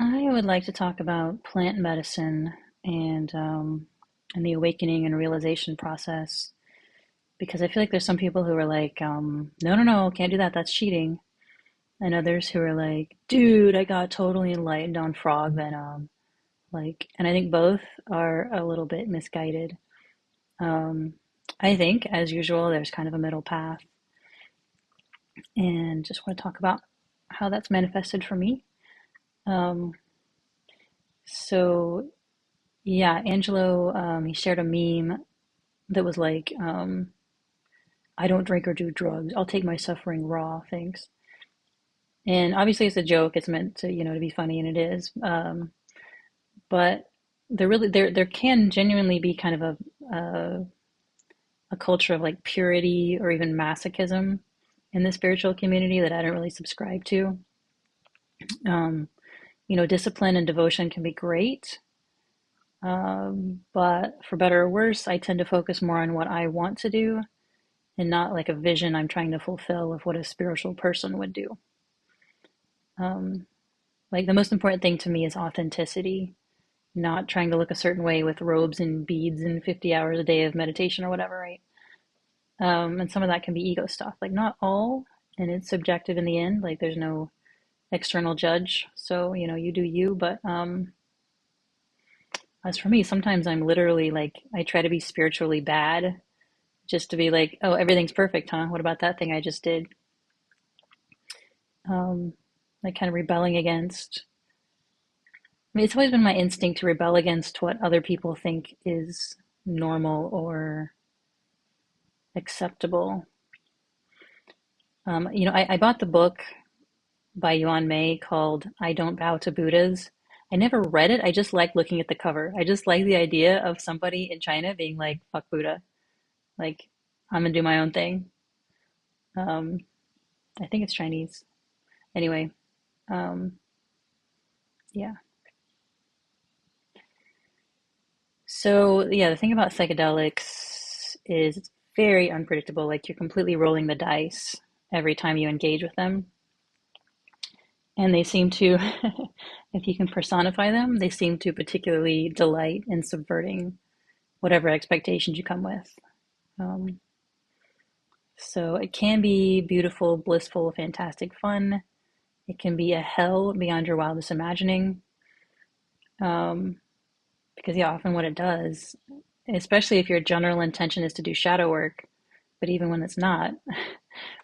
I would like to talk about plant medicine and and the awakening and realization process because I feel like there's some people who are like, no, no, no, can't do that. That's cheating, and others who are like, dude, I got totally enlightened on frog venom. And I think both are a little bit misguided. Um, I think, as usual, there's kind of a middle path, and just want to talk about how that's manifested for me. Um, so yeah, Angelo, he shared a meme that was like, I don't drink or do drugs. I'll take my suffering raw, thanks. And obviously it's a joke. It's meant to, to be funny, and it is. But there can genuinely be kind of a culture of like purity or even masochism in the spiritual community that I don't really subscribe to. Um, Discipline and devotion can be great, but for better or worse, I tend to focus more on what I want to do and not like a vision I'm trying to fulfill of what a spiritual person would do. Um, like the most important thing to me is authenticity, not trying to look a certain way with robes and beads and 50 hours a day of meditation or whatever, right? And some of that can be ego stuff, like not all, and it's subjective in the end. Like there's no external judge, so you do you. But as for me, sometimes I'm literally like I try to be spiritually bad just to be like, oh, everything's perfect, huh? What about that thing I just did? Um, like kind of rebelling against. I mean, it's always been my instinct to rebel against what other people think is normal or acceptable. I bought the book by Yuan Mei called I Don't Bow to Buddhas. I never read it. I just like looking at the cover. I just like the idea of somebody in China being like, fuck Buddha. Like, I'm gonna do my own thing. Um, I think it's Chinese. Anyway, um, yeah. So, yeah, the thing about psychedelics is it's very unpredictable. Like, you're completely rolling the dice every time you engage with them. And they seem to, if you can personify them, they seem to particularly delight in subverting whatever expectations you come with. Um, so it can be beautiful, blissful, fantastic fun. It can be a hell beyond your wildest imagining. Um, because, yeah, often what it does, especially if your general intention is to do shadow work, but even when it's not,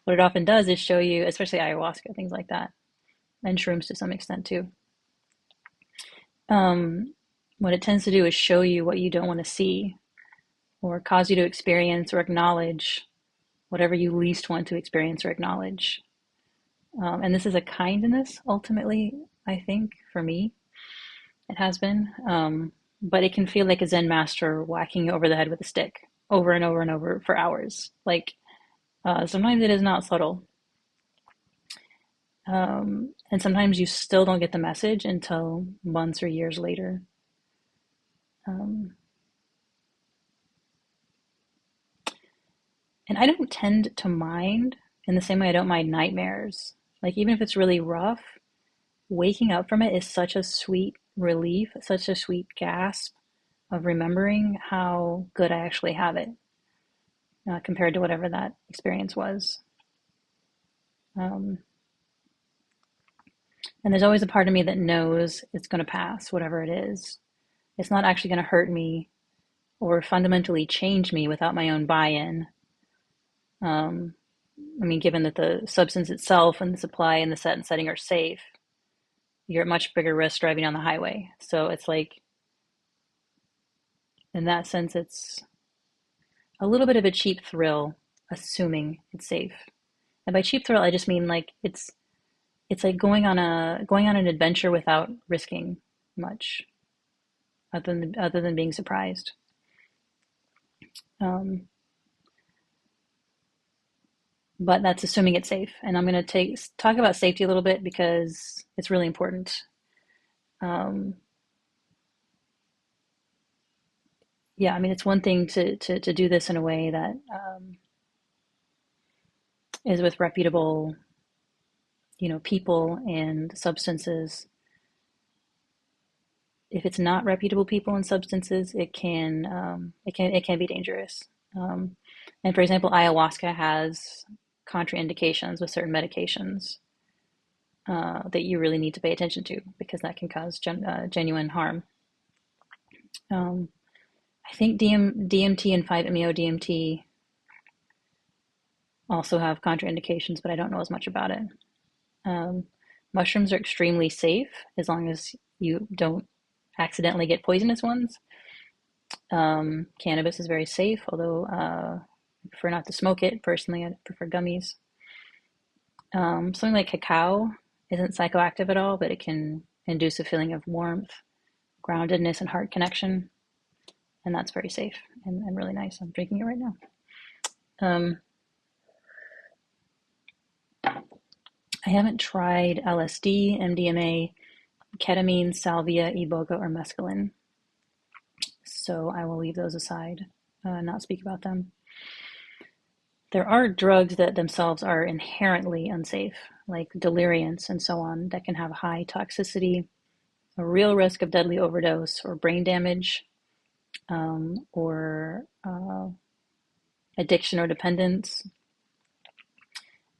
what it often does is show you, especially ayahuasca, things like that, and shrooms to some extent too. Um, what it tends to do is show you what you don't want to see, or cause you to experience or acknowledge whatever you least want to experience or acknowledge. And this is a kindness, ultimately, I think, for me, it has been. But it can feel like a Zen master whacking you over the head with a stick over and over and over for hours. Like, sometimes it is not subtle. And sometimes you still don't get the message until months or years later. Um, and I don't tend to mind in the same way I don't mind nightmares. Like, even if it's really rough, waking up from it is such a sweet relief, such a sweet gasp of remembering how good I actually have it compared to whatever that experience was. Um, and there's always a part of me that knows it's going to pass, whatever it is. It's not actually going to hurt me or fundamentally change me without my own buy-in. Um, I mean, given that the substance itself and the supply and the set and setting are safe, you're at much bigger risk driving on the highway. So it's like, in that sense, it's a little bit of a cheap thrill, assuming it's safe. And by cheap thrill, I just mean like it's like going on an adventure without risking much, other than being surprised. Um, but that's assuming it's safe. And I'm going to talk about safety a little bit because it's really important. Um, yeah, I mean, it's one thing to do this in a way that is with reputable, people and substances. if it's not reputable people and substances, it can be dangerous. Um, and for example, ayahuasca has contraindications with certain medications that you really need to pay attention to because that can cause genuine harm. Um, I think DMT and 5-MeO-DMT also have contraindications, but I don't know as much about it. Um, Mushrooms are extremely safe as long as you don't accidentally get poisonous ones. Cannabis is very safe, although I prefer not to smoke it. Personally, I prefer gummies. Something like cacao isn't psychoactive at all, but it can induce a feeling of warmth, groundedness, and heart connection, and that's very safe and really nice. I'm drinking it right now. Um, I haven't tried LSD, MDMA, ketamine, salvia, iboga, or mescaline, so I will leave those aside, not speak about them. There are drugs that themselves are inherently unsafe, like deliriants and so on, that can have high toxicity, a real risk of deadly overdose or brain damage, or addiction or dependence,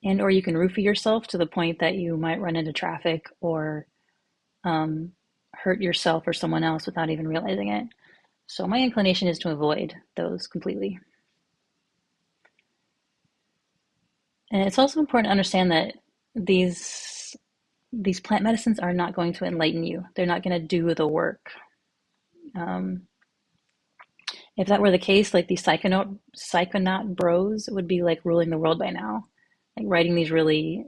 and or you can roofie yourself to the point that you might run into traffic or um, hurt yourself or someone else without even realizing it. So my inclination is to avoid those completely. And it's also important to understand that these these plant medicines are not going to enlighten you. They're not going to do the work. Um, if that were the case, like these psychonaut bros would be like ruling the world by now, like writing these really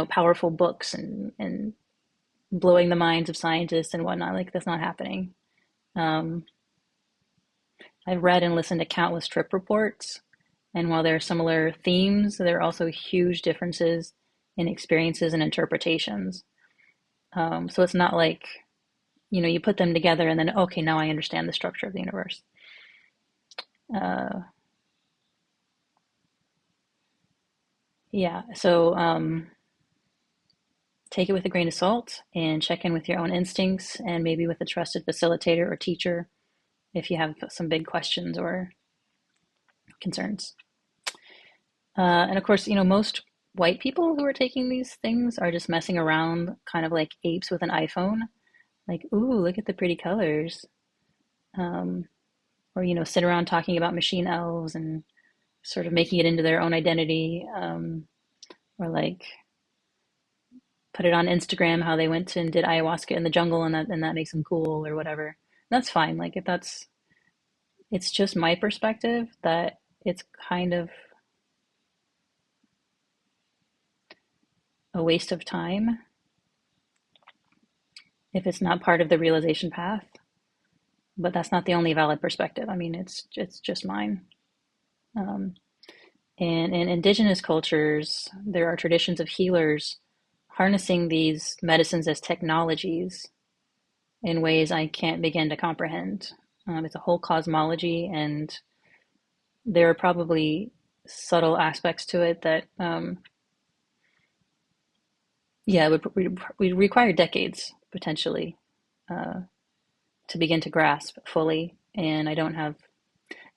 powerful books and blowing the minds of scientists and whatnot. Like that's not happening. Um, I've read and listened to countless trip reports, and while there are similar themes, there are also huge differences in experiences and interpretations. So it's not like, you put them together and then, okay, now I understand the structure of the universe. Uh, yeah, so take it with a grain of salt and check in with your own instincts and maybe with a trusted facilitator or teacher if you have some big questions or concerns. And of course, most white people who are taking these things are just messing around, kind of like apes with an iPhone. Like, ooh, look at the pretty colors. Um, or, sit around talking about machine elves and sort of making it into their own identity. Or like put it on Instagram how they went and did ayahuasca in the jungle and that makes them cool or whatever. That's fine. Like if it's just my perspective that it's kind of a waste of time if it's not part of the realization path. But that's not the only valid perspective. I mean, it's just mine. Um, and in indigenous cultures, there are traditions of healers harnessing these medicines as technologies in ways I can't begin to comprehend. It's a whole cosmology, and there are probably subtle aspects to it that, yeah, would require decades potentially uh, to begin to grasp fully. And I don't have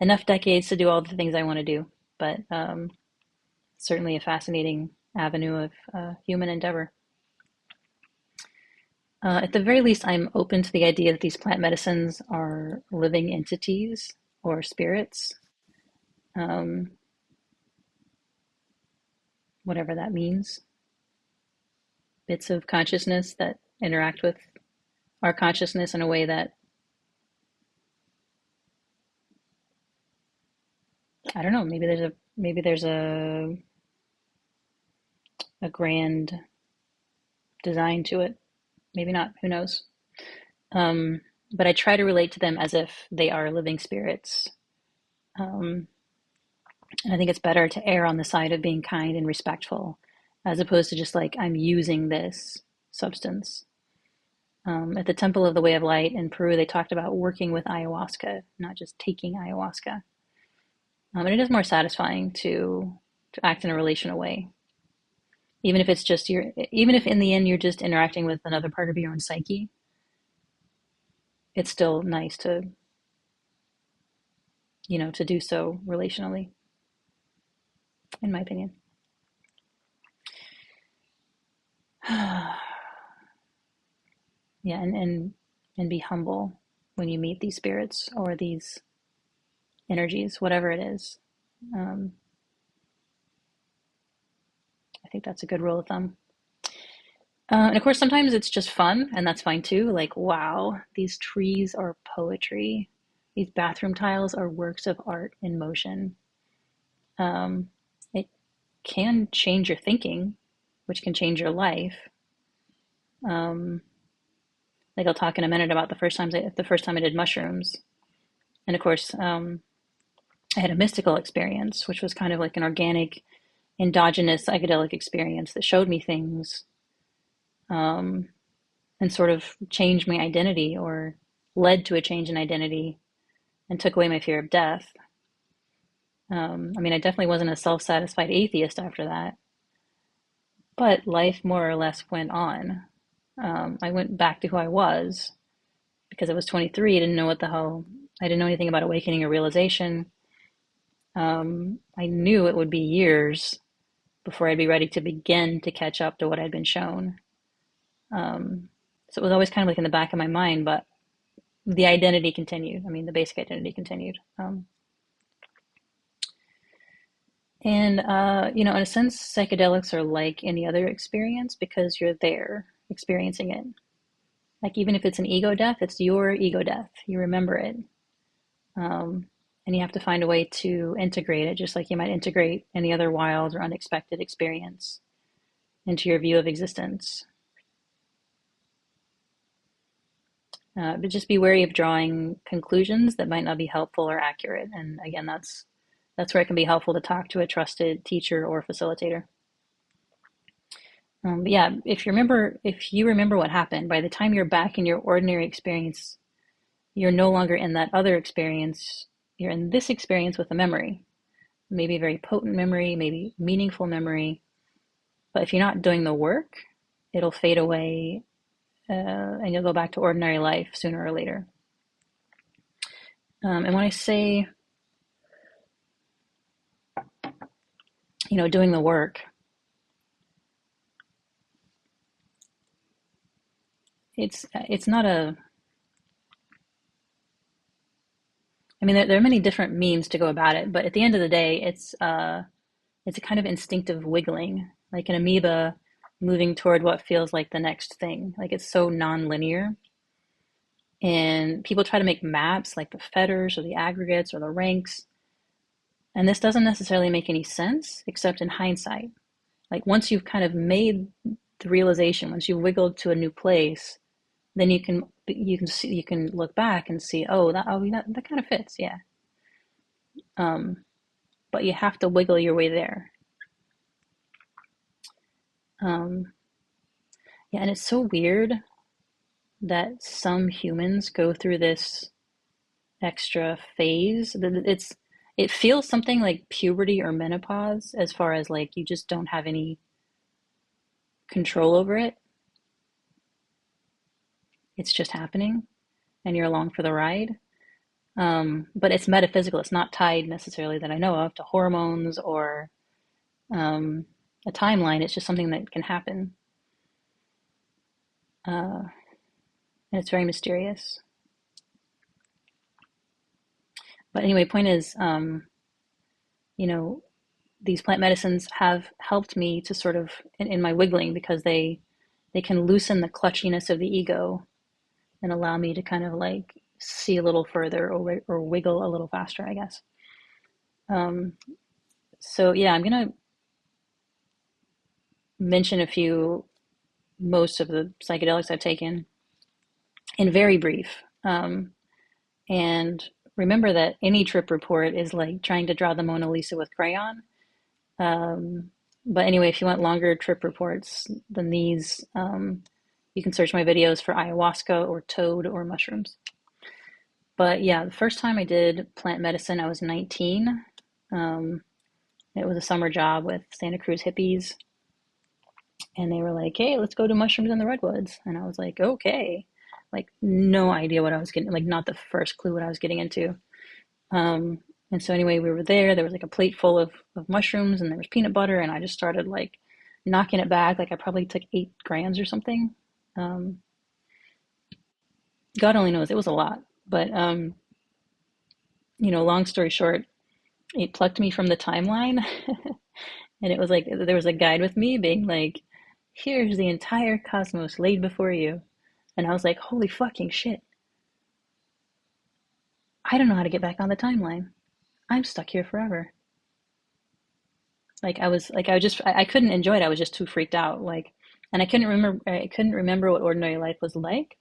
enough decades to do all the things I want to do, but certainly a fascinating avenue of human endeavor. At the very least, I'm open to the idea that these plant medicines are living entities or spirits, um, whatever that means. Bits of consciousness that interact with our consciousness in a way that, I don't know, maybe there's a grand design to it. Maybe not, who knows? Um, but I try to relate to them as if they are living spirits. Um, and I think it's better to err on the side of being kind and respectful as opposed to just like, I'm using this substance. At the Temple of the Way of Light in Peru, they talked about working with ayahuasca, not just taking ayahuasca. And it is more satisfying to act in a relational way. Even if it's just even if in the end you're just interacting with another part of your own psyche, it's still nice to, to do so relationally, in my opinion. Yeah, and be humble when you meet these spirits or these energies, whatever it is. Um, I think that's a good rule of thumb. And of course, sometimes it's just fun, and that's fine too. Like, wow, these trees are poetry. These bathroom tiles are works of art in motion. It can change your thinking, which can change your life. Um, like I'll talk in a minute about the first time I did mushrooms, and of course, I had a mystical experience, which was kind of like an organic, endogenous psychedelic experience that showed me things, um, and sort of changed my identity or led to a change in identity and took away my fear of death. I mean, I definitely wasn't a self-satisfied atheist after that, but life more or less went on. I went back to who I was because I was 23. I didn't know what the hell, I didn't know anything about awakening or realization. I knew it would be years before I'd be ready to begin to catch up to what I'd been shown. Um, so it was always kind of like in the back of my mind, but the identity continued. I mean, the basic identity continued. In a sense, psychedelics are like any other experience because you're there experiencing it. Like, even if it's an ego death, it's your ego death. You remember it. Um, and you have to find a way to integrate it, just like you might integrate any other wild or unexpected experience into your view of existence. But just be wary of drawing conclusions that might not be helpful or accurate. And again, that's where it can be helpful to talk to a trusted teacher or facilitator. But yeah, if you remember what happened, by the time you're back in your ordinary experience, you're no longer in that other experience. You're in this experience with a memory, maybe a very potent memory, maybe meaningful memory. But if you're not doing the work, it'll fade away, and you'll go back to ordinary life sooner or later. And when I say, doing the work, it's not a. I mean, there are many different means to go about it, but at the end of the day, it's a kind of instinctive wiggling, like an amoeba moving toward what feels like the next thing. Like, it's so non-linear. And people try to make maps like the fetters or the aggregates or the ranks. And this doesn't necessarily make any sense except in hindsight. Like, once you've kind of made the realization, once you've wiggled to a new place, then you can look back and see, that kind of fits, yeah. Um, but you have to wiggle your way there. Um, yeah, and it's so weird that some humans go through this extra phase. It feels something like puberty or menopause, as far as like you just don't have any control over it. It's just happening and you're along for the ride. But it's metaphysical. It's not tied necessarily, that I know of, to hormones or um, a timeline. It's just something that can happen. And it's very mysterious. But anyway, point is, you know, these plant medicines have helped me to sort of in my wiggling, because they can loosen the clutchiness of the ego and allow me to kind of like see a little further, or wiggle a little faster, I guess. Um, so yeah, I'm gonna mention a few, most of the psychedelics I've taken in very brief. And remember that any trip report is like trying to draw the Mona Lisa with crayon. Um, but anyway, if you want longer trip reports than these, you can search my videos for ayahuasca or toad or mushrooms. But yeah, the first time I did plant medicine, I was 19. Um, it was a summer job with Santa Cruz hippies. And they were like, "Hey, let's go to mushrooms in the redwoods." And I was like, "Okay." Like no idea what I was getting, like not the first clue what I was getting into. Um, and so anyway, we were there. There was like a plate full of mushrooms, and there was peanut butter, and I just started like knocking it back. Like I probably took 8 grams or something. Um, God only knows it was a lot. But long story short, it plucked me from the timeline, and it was like there was a guide with me, being like, "Here's the entire cosmos laid before you," and I was like, "Holy fucking shit! I don't know how to get back on the timeline. I'm stuck here forever." I couldn't enjoy it. I was just too freaked out. And I couldn't remember what ordinary life was like,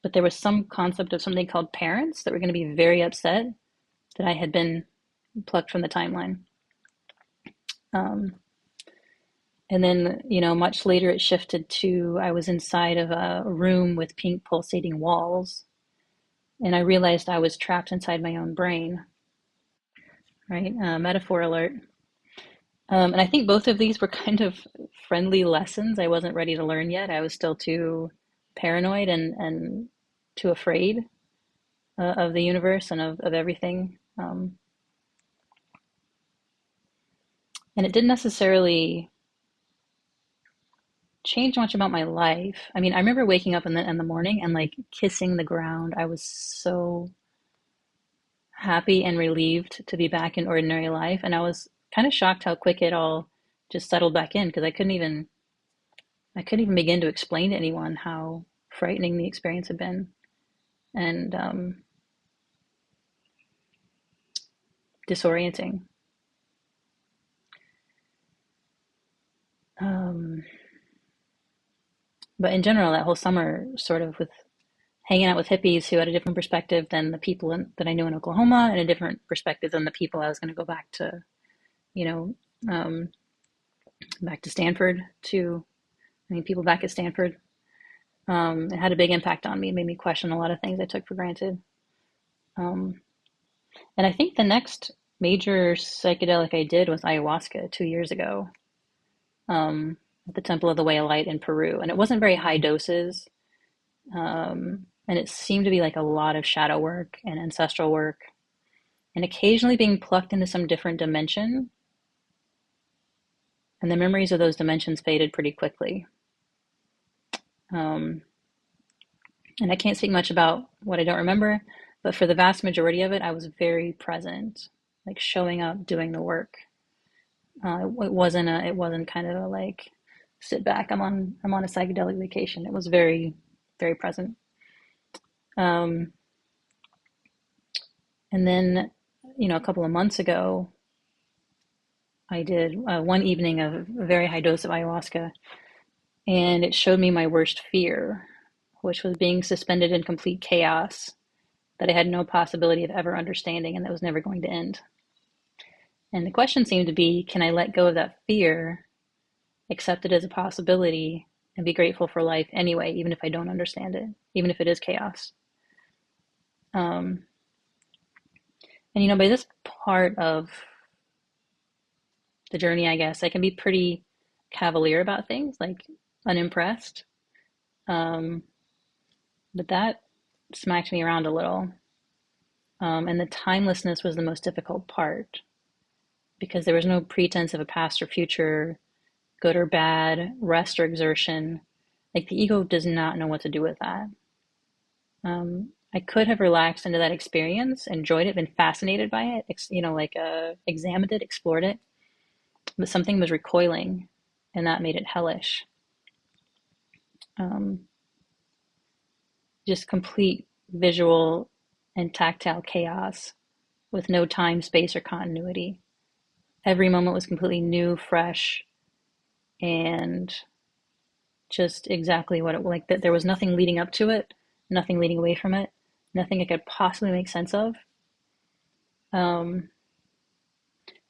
but there was some concept of something called parents that were going to be very upset that I had been plucked from the timeline. Um, and then, much later it shifted to I was inside of a room with pink pulsating walls, and I realized I was trapped inside my own brain, right? Metaphor alert. And I think both of these were kind of friendly lessons I wasn't ready to learn yet. I was still too paranoid and too afraid of the universe and of everything. And it didn't necessarily change much about my life. I mean, I remember waking up in the morning and like kissing the ground. I was so happy and relieved to be back in ordinary life. And I was kind of shocked how quick it all just settled back in, because I couldn't even begin to explain to anyone how frightening the experience had been, and disorienting. Um, but in general, that whole summer, sort of with hanging out with hippies who had a different perspective than the people that I knew in Oklahoma, and a different perspective than the people I was going to go back to, you know, um, back to Stanford to. I mean, people back at Stanford. It had a big impact on me. It made me question a lot of things I took for granted. Um, and I think the next major psychedelic I did was ayahuasca 2 years ago, at the Temple of the Way of Light in Peru. And it wasn't very high doses. And it seemed to be like a lot of shadow work and ancestral work, and occasionally being plucked into some different dimension. And the memories of those dimensions faded pretty quickly. Um, and I can't speak much about what I don't remember, but for the vast majority of it, I was very present, like showing up, doing the work. It wasn't kind of a like sit back. I'm on a psychedelic vacation. It was very, very present. Um, and then, a couple of months ago, I did one evening of a very high dose of ayahuasca, and it showed me my worst fear, which was being suspended in complete chaos that I had no possibility of ever understanding and that was never going to end. And the question seemed to be, can I let go of that fear, accept it as a possibility, and be grateful for life anyway, even if I don't understand it, even if it is chaos? Um, and by this part of the journey, I guess I can be pretty cavalier about things, like unimpressed. Um, but that smacked me around a little. And the timelessness was the most difficult part, because there was no pretense of a past or future, good or bad, rest or exertion. Like the ego does not know what to do with that. I could have relaxed into that experience, enjoyed it, been fascinated by it, examined it, explored it, but something was recoiling, and that made it hellish. Um, just complete visual and tactile chaos with no time, space, or continuity. Every moment was completely new, fresh, and just exactly what it like. That there was nothing leading up to it, nothing leading away from it, nothing I could possibly make sense of. Um,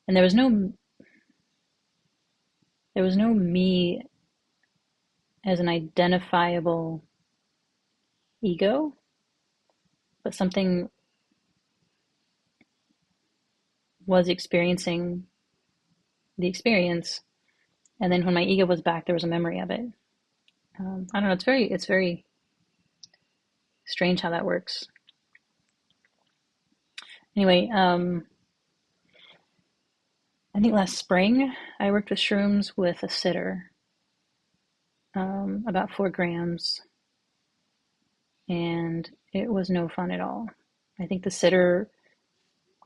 and there was no me as an identifiable ego, but something was experiencing the experience And then when my ego was back, there was a memory of it. I don't know. It's very strange how that works. Anyway, I think last spring I worked with shrooms with a sitter, about 4 grams, and it was no fun at all. I think the sitter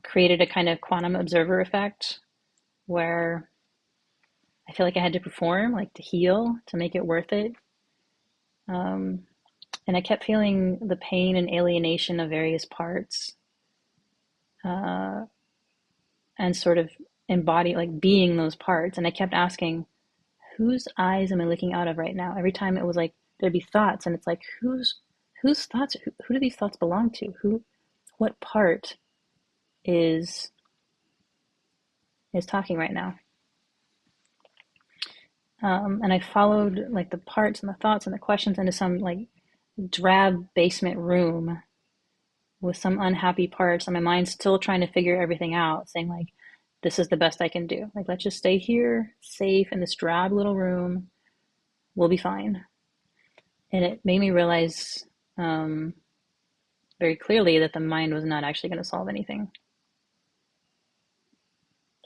created a kind of quantum observer effect where I feel like I had to perform, like to heal, to make it worth it. Um, and I kept feeling the pain and alienation of various parts, uh, and sort of embody, like being those parts. And I kept asking, whose eyes am I looking out of right now? Every time it was like there'd be thoughts, and it's like, whose thoughts? Who do these thoughts belong to? What part is talking right now? And I followed like the parts and the thoughts and the questions into some like drab basement room with some unhappy parts, and my mind's still trying to figure everything out, saying like, this is the best I can do. Like, let's just stay here, safe in this drab little room. We'll be fine. And it made me realize, um, very clearly that the mind was not actually going to solve anything.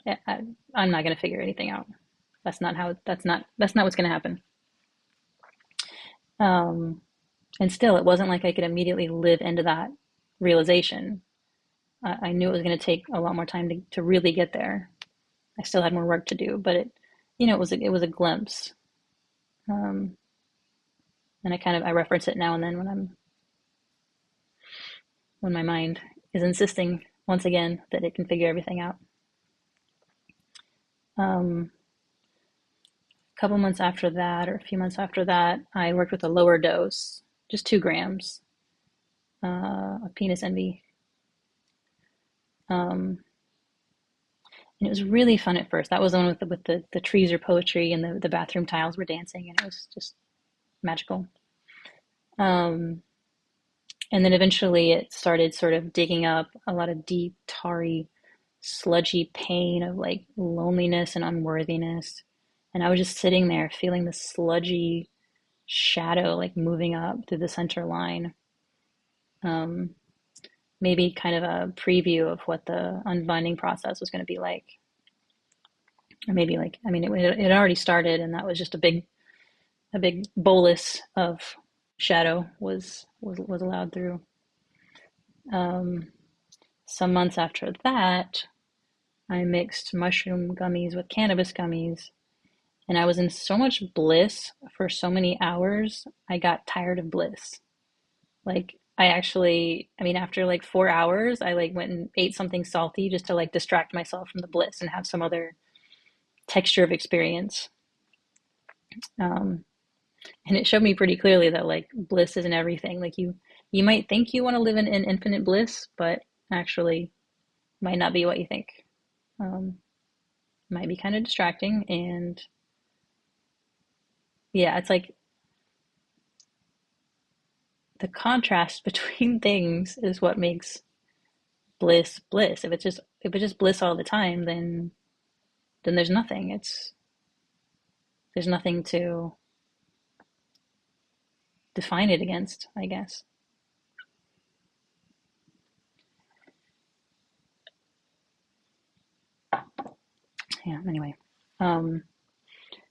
I, I'm not going to figure anything out. That's not how. That's not what's going to happen. Um, and still, it wasn't like I could immediately live into that realization. I knew it was going to take a lot more time to really get there. I still had more work to do, but it was a glimpse. Um, and I reference it now and then when my mind is insisting once again that it can figure everything out. Um, a couple months after that, or a few months after that, I worked with a lower dose, just 2 grams, of penis envy. Um, and it was really fun at first. That was the one with the trees are poetry and the bathroom tiles were dancing, and it was just magical. Um, and then eventually it started sort of digging up a lot of deep, tarry, sludgy pain of like loneliness and unworthiness. And I was just sitting there feeling the sludgy shadow like moving up through the center line. Um, Maybe kind of a preview of what the unbinding process was going to be like. Or maybe like, I mean, it already started, and that was just a big bolus of shadow was allowed through. Um, some months after that, I mixed mushroom gummies with cannabis gummies, and I was in so much bliss for so many hours, I got tired of bliss. Like, I mean, after like 4 hours, I like went and ate something salty just to like distract myself from the bliss and have some other texture of experience. Um, and it showed me pretty clearly that like bliss isn't everything. Like you might think you want to live in infinite bliss, but actually might not be what you think. Um, might be kind of distracting, and yeah, it's like the contrast between things is what makes bliss bliss. If it's just bliss all the time, then there's nothing. There's nothing to define it against, I guess. Yeah, anyway. Um,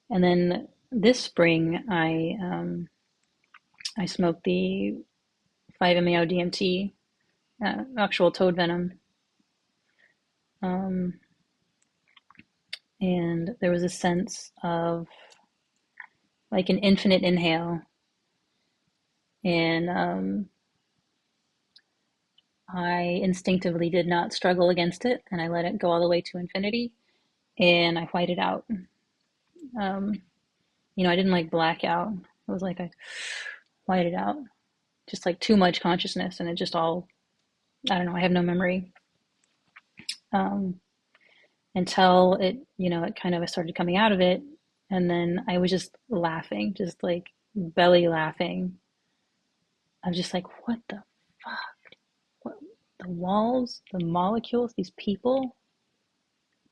and then this spring I smoked the 5-MeO DMT, actual toad venom. Um, and there was a sense of like an infinite inhale, and I instinctively did not struggle against it, and I let it go all the way to infinity, and I whited out. Um, I didn't like black out. It was like I whited out, just like too much consciousness, and it just all, I don't know, I have no memory. Um, until it kind of I started coming out of it, and then I was just laughing, just like belly laughing. I was just like, what the fuck? What, the walls, the molecules, these people?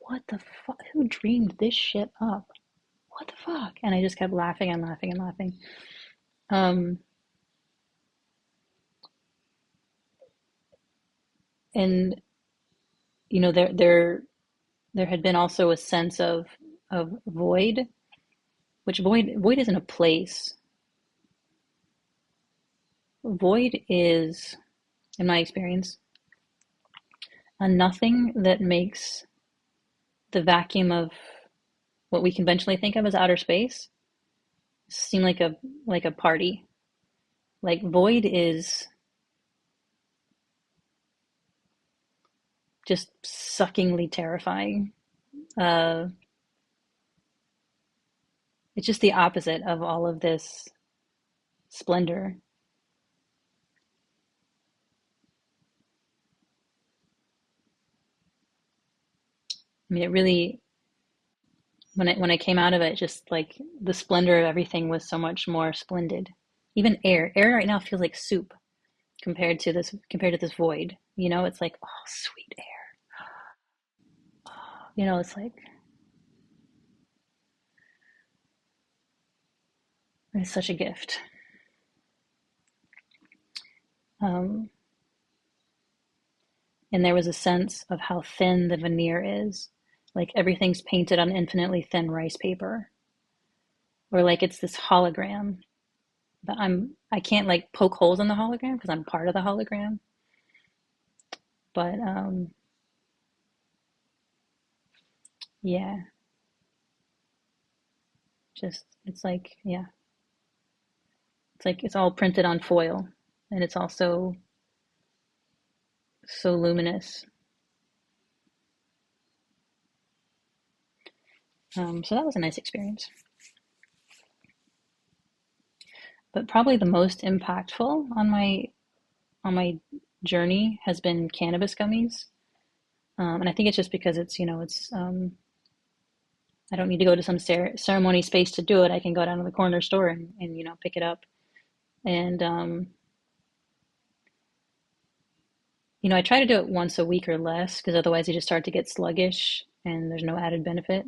What the fuck? Who dreamed this shit up? what the fuck? And I just kept laughing and laughing and laughing. Um, and you know, there had been also a sense of void, which void isn't a place. Void is, in my experience, a nothing that makes the vacuum of what we conventionally think of as outer space seem like a party. Like void is just suckingly terrifying. Uh, it's just the opposite of all of this splendor. I mean, it really, when I came out of it, just like the splendor of everything was so much more splendid. Even air right now feels like soup compared to this void. You know, it's like, oh, sweet air. You know, it's like it's such a gift. Um, and there was a sense of how thin the veneer is. Like everything's painted on infinitely thin rice paper, or like it's this hologram that I can't like poke holes in the hologram because I'm part of the hologram. But yeah, just it's like yeah, it's like it's all printed on foil, and it's also so luminous. So that was a nice experience. But probably the most impactful on my journey has been cannabis gummies. And I think it's just because it's, you know, it's I don't need to go to some ceremony space to do it. I can go down to the corner store and you know pick it up. And you know, I try to do it once a week or less because otherwise you just start to get sluggish and there's no added benefit.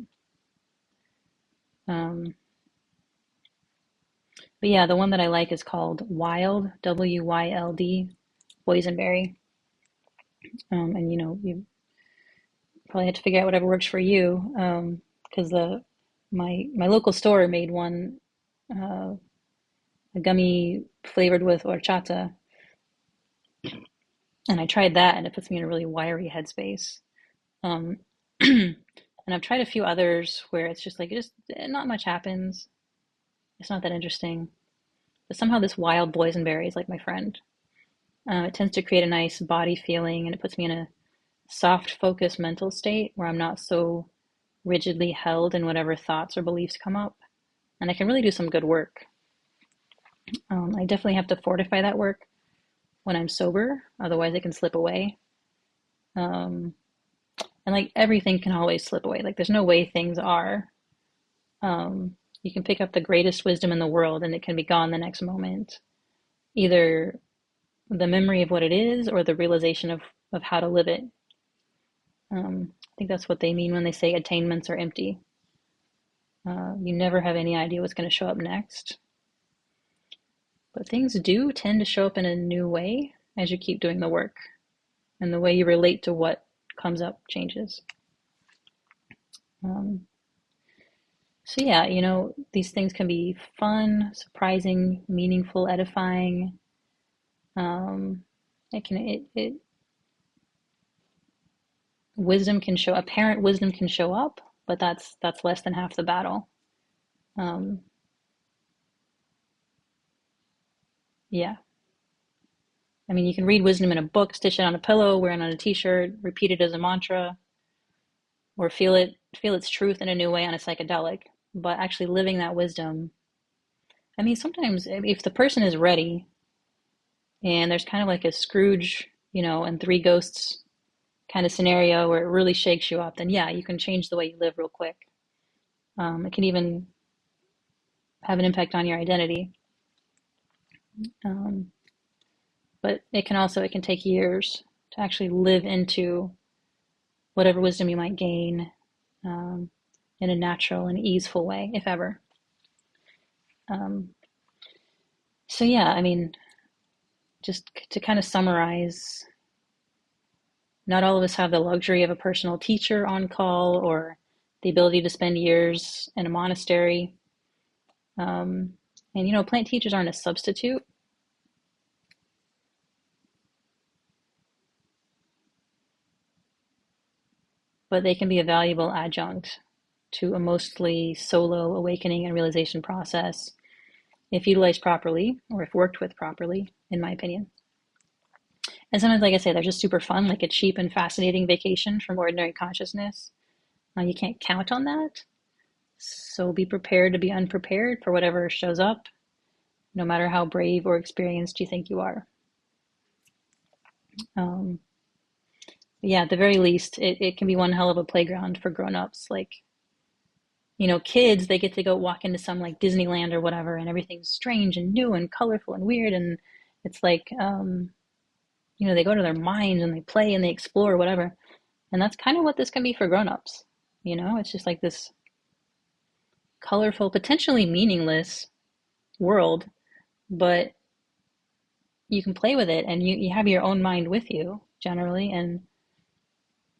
Um, but yeah, the one that I like is called Wild, WYLD, boysenberry. And you know, you probably have to figure out whatever works for you. Because the my local store made one, uh, a gummy flavored with horchata, and I tried that, and it puts me in a really wiry headspace. Um, and I've tried a few others where it's just like it just not much happens. It's not that interesting. But somehow this wild boysenberry is like my friend. It tends to create a nice body feeling, and it puts me in a soft, focused mental state where I'm not so rigidly held in whatever thoughts or beliefs come up. And I can really do some good work. I definitely have to fortify that work when I'm sober, otherwise it can slip away. Um, and like everything can always slip away. Like there's no way things are. You can pick up the greatest wisdom in the world and it can be gone the next moment. Either the memory of what it is or the realization of how to live it. I think that's what they mean when they say attainments are empty. You never have any idea what's going to show up next. But things do tend to show up in a new way as you keep doing the work, and the way you relate to what comes up changes. Um, so yeah, you know, these things can be fun, surprising, meaningful, edifying. Um, it wisdom can show apparent wisdom can show up, but that's less than half the battle. Um, yeah, I mean, you can read wisdom in a book, stitch it on a pillow, wear it on a t-shirt, repeat it as a mantra, or feel its truth in a new way on a psychedelic. But actually living that wisdom, I mean, sometimes if the person is ready and there's kind of like a Scrooge, you know, and three ghosts kind of scenario where it really shakes you up, then yeah, you can change the way you live real quick. It can even have an impact on your identity. Um, but it can take years to actually live into whatever wisdom you might gain. Um, in a natural and easeful way, if ever. Um, so yeah, I mean, just to kind of summarize, not all of us have the luxury of a personal teacher on call or the ability to spend years in a monastery. And plant teachers aren't a substitute, but they can be a valuable adjunct to a mostly solo awakening and realization process if utilized properly or if worked with properly, in my opinion. And sometimes, like I say, they're just super fun, like a cheap and fascinating vacation from ordinary consciousness. You can't count on that. So be prepared to be unprepared for whatever shows up, no matter how brave or experienced you think you are. Um, yeah, at the very least, it can be one hell of a playground for grown-ups. Like, kids, they get to go walk into some like Disneyland or whatever, and everything's strange and new and colorful and weird. And it's like, they go to their minds and they play and they explore, whatever. And that's kind of what this can be for grown-ups. It's just like this colorful, potentially meaningless world, but you can play with it and you have your own mind with you generally. And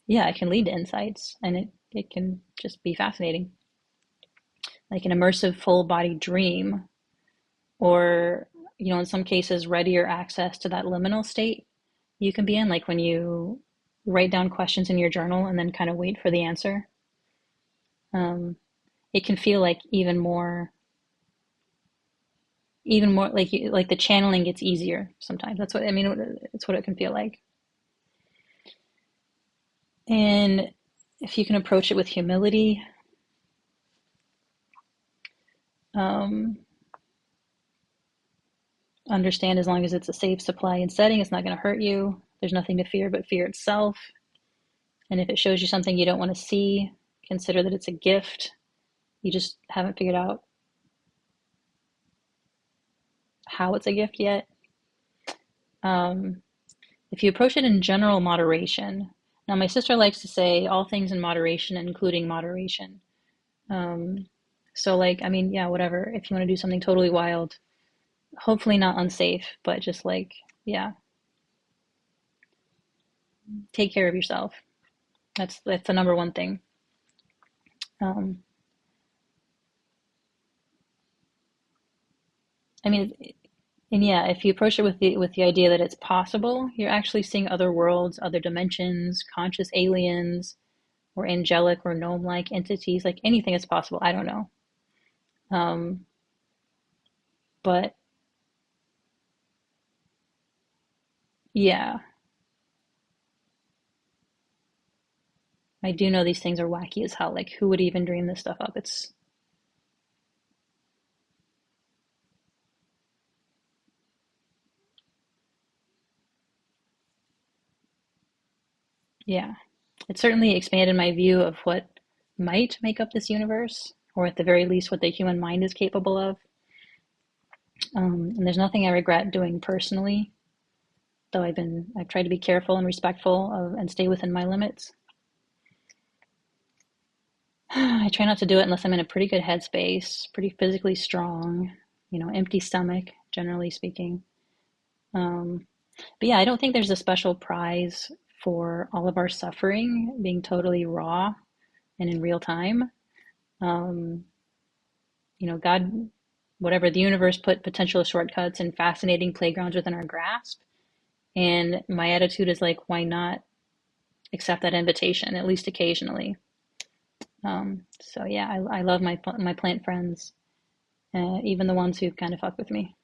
yeah, it can lead to insights and it can just be fascinating. Like an immersive full body dream, or, in some cases, readier access to that liminal state you can be in, like when you write down questions in your journal and then kind of wait for the answer. It can feel like even more like the channeling gets easier sometimes. That's what I mean. It's what it can feel like. And if you can approach it with humility, um, understand as long as it's a safe supply and setting, it's not going to hurt you. There's nothing to fear but fear itself. And if it shows you something you don't want to see, consider that it's a gift. You just haven't figured out how it's a gift yet. Um, if you approach it in general moderation, now my sister likes to say all things in moderation, including moderation. Um, so like, I mean, yeah, whatever. If you want to do something totally wild, hopefully not unsafe, but just like, yeah, take care of yourself. That's the number one thing. Um, I mean, and yeah, if you approach it with the idea that it's possible, you're actually seeing other worlds, other dimensions, conscious aliens, or angelic or gnome-like entities. Like anything is possible. I don't know. Um, but yeah, I do know these things are wacky as hell. Like who would even dream this stuff up? It's yeah. It certainly expanded my view of what might make up this universe, or at the very least, what the human mind is capable of. And there's nothing I regret doing personally, though I've tried to be careful and respectful of and stay within my limits. I try not to do it unless I'm in a pretty good headspace, pretty physically strong, empty stomach, generally speaking. Um, but yeah, I don't think there's a special prize for all of our suffering being totally raw and in real time. Um, God, whatever, the universe put potential shortcuts and fascinating playgrounds within our grasp. And my attitude is like, why not accept that invitation, at least occasionally? So yeah, I love my plant friends, even the ones who kind of fuck with me.